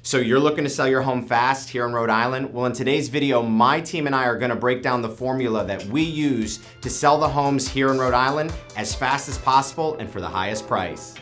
So you're looking to sell your home fast here in Rhode Island? Well, in today's video, my team and I are gonna break down the formula that we use to sell the homes here in Rhode Island as fast as possible and for the highest price.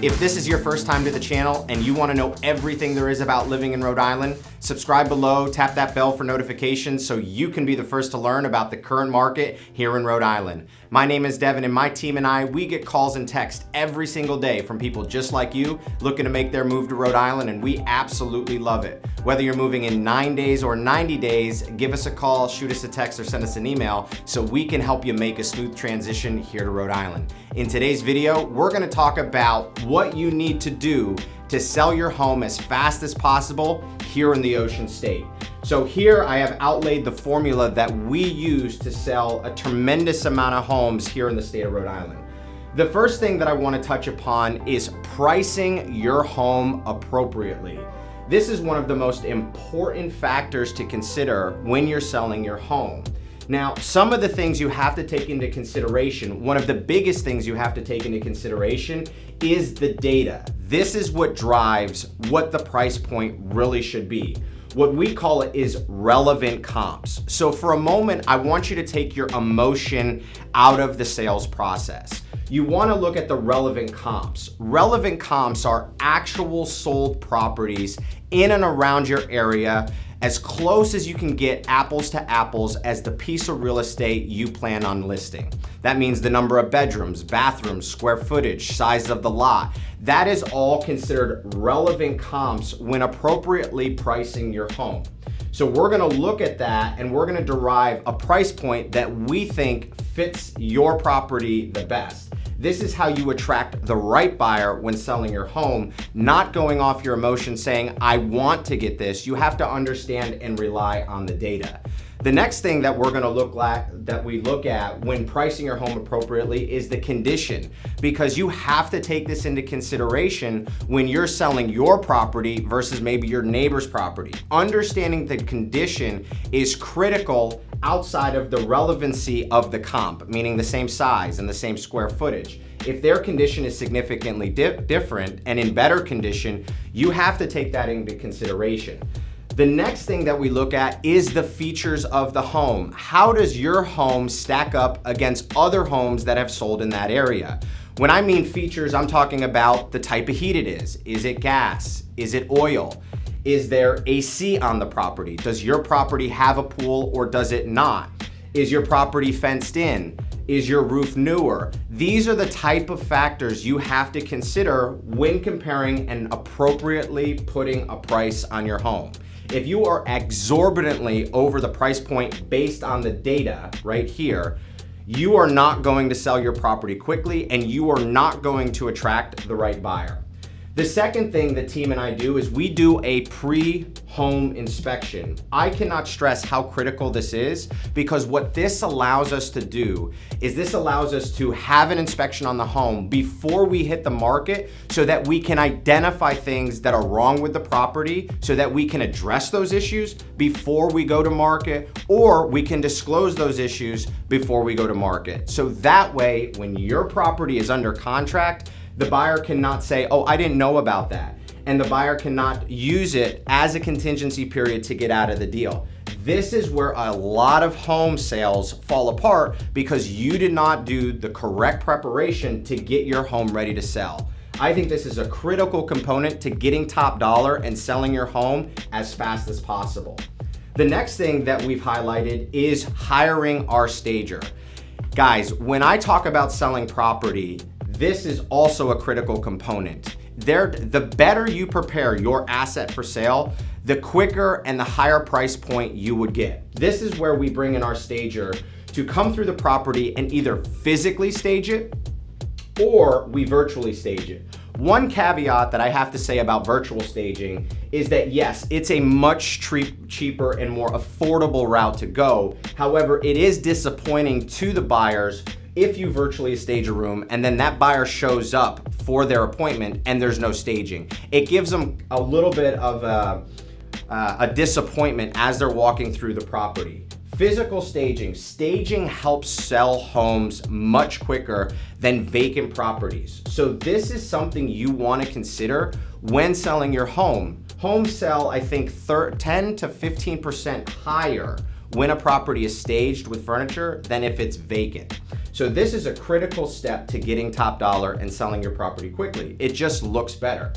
If this is your first time to the channel and you want to know everything there is about living in Rhode Island, subscribe below, tap that bell for notifications so you can be the first to learn about the current market here in Rhode Island. My name is Devin and my team and I, we get calls and texts every single day from people just like you looking to make their move to Rhode Island, and we absolutely love it. Whether you're moving in 9 days or 90 days, give us a call, shoot us a text, or send us an email so we can help you make a smooth transition here to Rhode Island. In today's video, we're gonna talk about what you need to do to sell your home as fast as possible here in the Ocean State. So here I have outlaid the formula that we use to sell a tremendous amount of homes here in the state of Rhode Island. The first thing that I want to touch upon is pricing your home appropriately. This is one of the most important factors to consider when you're selling your home. Now, some of the things you have to take into consideration, one of the biggest things you have to take into consideration is the data. This is what drives what the price point really should be. What we call it is relevant comps. So for a moment, I want you to take your emotion out of the sales process. You want to look at the relevant comps. Relevant comps are actual sold properties in and around your area, as close as you can get apples to apples as the piece of real estate you plan on listing. That means the number of bedrooms, bathrooms, square footage, size of the lot. That is all considered relevant comps when appropriately pricing your home. So we're gonna look at that and we're gonna derive a price point that we think fits your property the best. This is how you attract the right buyer when selling your home, not going off your emotions saying, I want to get this. You have to understand and rely on the data. The next thing that we're gonna look at when pricing your home appropriately is the condition, because you have to take this into consideration when you're selling your property versus maybe your neighbor's property. Understanding the condition is critical outside of the relevancy of the comp, meaning the same size and the same square footage. If their condition is significantly different and in better condition, you have to take that into consideration. The next thing that we look at is the features of the home. How does your home stack up against other homes that have sold in that area? When I mean features, I'm talking about the type of heat it is. Is it gas? Is it oil? Is there AC on the property? Does your property have a pool or does it not? Is your property fenced in? Is your roof newer? These are the type of factors you have to consider when comparing and appropriately putting a price on your home. If you are exorbitantly over the price point based on the data right here, you are not going to sell your property quickly and you are not going to attract the right buyer. The second thing the team and I do is we do a pre-home inspection. I cannot stress how critical this is, because what this allows us to do is this allows us to have an inspection on the home before we hit the market so that we can identify things that are wrong with the property so that we can address those issues before we go to market, or we can disclose those issues before we go to market. So that way, when your property is under contract, the buyer cannot say, oh, I didn't know about that. And the buyer cannot use it as a contingency period to get out of the deal. This is where a lot of home sales fall apart because you did not do the correct preparation to get your home ready to sell. I think this is a critical component to getting top dollar and selling your home as fast as possible. The next thing that we've highlighted is hiring our stager. Guys, when I talk about selling property, this is also a critical component. The better you prepare your asset for sale, the quicker and the higher price point you would get. This is where we bring in our stager to come through the property and either physically stage it or we virtually stage it. One caveat that I have to say about virtual staging is that yes, it's a much cheaper and more affordable route to go. However, it is disappointing to the buyers if you virtually stage a room and then that buyer shows up for their appointment and there's no staging. It gives them a little bit of a disappointment as they're walking through the property. Physical staging. Staging helps sell homes much quicker than vacant properties. So this is something you want to consider when selling your home. Homes sell, I think, 10 to 15% higher when a property is staged with furniture than if it's vacant. So this is a critical step to getting top dollar and selling your property quickly. It just looks better.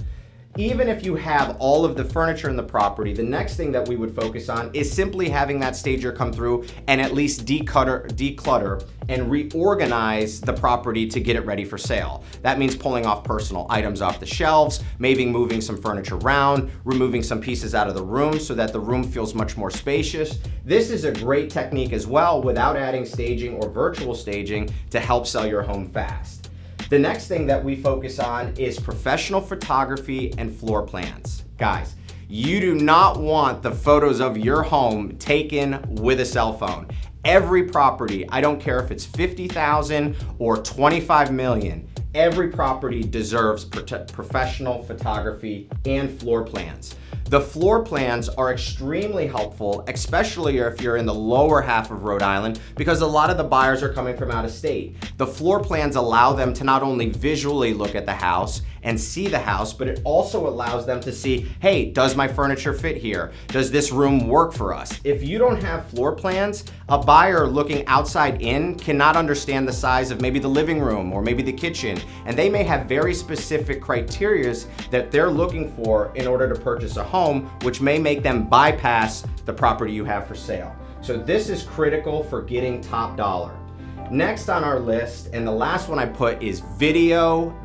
Even if you have all of the furniture in the property, the next thing that we would focus on is simply having that stager come through and at least declutter and reorganize the property to get it ready for sale. That means pulling off personal items off the shelves, maybe moving some furniture around, removing some pieces out of the room so that the room feels much more spacious. This is a great technique as well without adding staging or virtual staging to help sell your home fast. The next thing that we focus on is professional photography and floor plans. Guys, you do not want the photos of your home taken with a cell phone. Every property, I don't care if it's 50,000 or 25 million, every property deserves professional photography and floor plans. The floor plans are extremely helpful, especially if you're in the lower half of Rhode Island, because a lot of the buyers are coming from out of state. The floor plans allow them to not only visually look at the house and see the house, but it also allows them to see, hey, does my furniture fit here? Does this room work for us? If you don't have floor plans, a buyer looking outside in cannot understand the size of maybe the living room or maybe the kitchen, and they may have very specific criteria that they're looking for in order to purchase a home, which may make them bypass the property you have for sale. So this is critical for getting top dollar. Next on our list, and the last one I put, is video.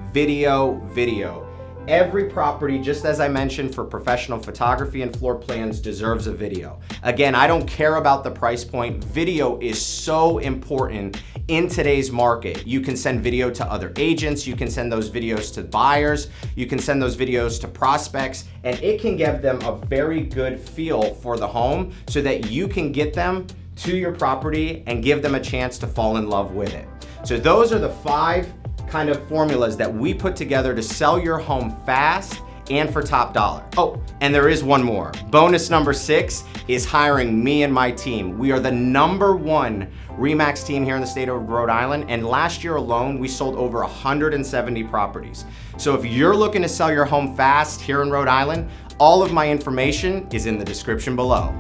Every property, just as I mentioned for professional photography and floor plans, deserves a video. Again, I don't care about the price point. Video is so important in today's market. You can send video to other agents, you can send those videos to buyers, you can send those videos to prospects, and it can give them a very good feel for the home so that you can get them to your property and give them a chance to fall in love with it. So those are the 5 kind of formulas that we put together to sell your home fast and for top dollar. Oh, and there is one more. Bonus number 6 is hiring me and my team. We are the #1 RE/MAX team here in the state of Rhode Island, and last year alone, we sold over 170 properties. So if you're looking to sell your home fast here in Rhode Island, all of my information is in the description below.